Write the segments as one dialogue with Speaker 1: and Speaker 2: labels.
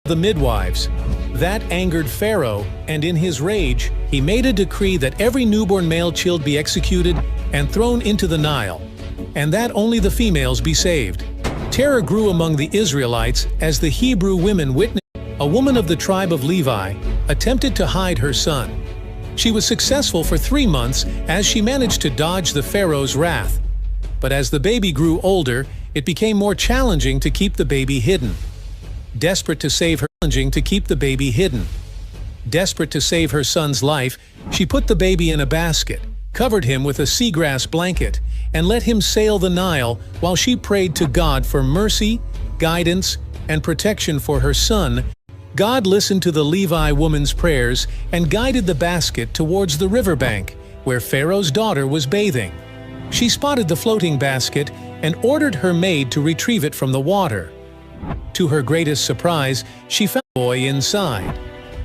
Speaker 1: the midwives. That angered Pharaoh, and in his rage, he made a decree that every newborn male child be executed and thrown into the Nile, and that only the females be saved. Terror grew among the Israelites as the Hebrew women witnessed. A woman of the tribe of Levi attempted to hide her son. She was successful for 3 months as she managed to dodge the Pharaoh's wrath. But as the baby grew older, it became more challenging to keep the baby hidden. Desperate to save her son's life, she put the baby in a basket, covered him with a seagrass blanket, and let him sail the Nile while she prayed to God for mercy, guidance, and protection for her son. God listened to the Levi woman's prayers and guided the basket towards the riverbank, where Pharaoh's daughter was bathing. She spotted the floating basket and ordered her maid to retrieve it from the water. To her greatest surprise, she found a boy inside.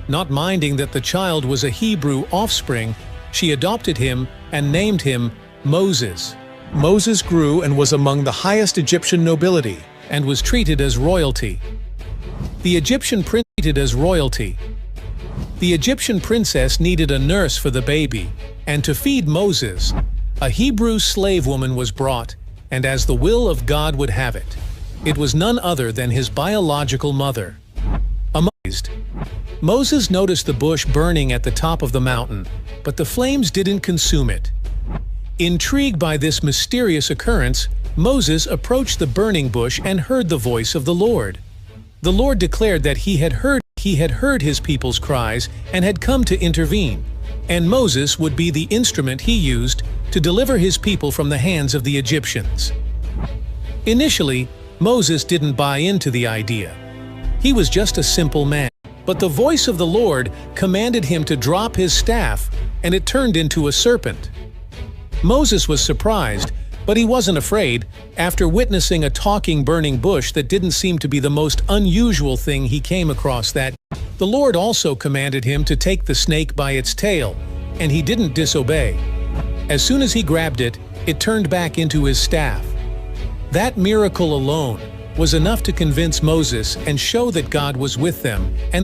Speaker 1: Not minding that the child was a Hebrew offspring, she adopted him and named him Moses. Moses grew and was among the highest Egyptian nobility, and was treated as royalty. The Egyptian princess needed a nurse for the baby, and to feed Moses, a Hebrew slave woman was brought, and as the will of God would have it, it was none other than his biological mother. Amazed, Moses noticed the bush burning at the top of the mountain, but the flames didn't consume it. Intrigued by this mysterious occurrence, Moses approached the burning bush and heard the voice of the Lord. The Lord declared that he had heard his people's cries and had come to intervene, and Moses would be the instrument he used to deliver his people from the hands of the Egyptians. Initially, Moses didn't buy into the idea. He was just a simple man. But the voice of the Lord commanded him to drop his staff, and it turned into a serpent. Moses was surprised, but he wasn't afraid. After witnessing a talking burning bush that didn't seem to be the most unusual thing he came across that day, the Lord also commanded him to take the snake by its tail, and he didn't disobey. As soon as he grabbed it, it turned back into his staff. That miracle alone was enough to convince Moses and show that God was with them, and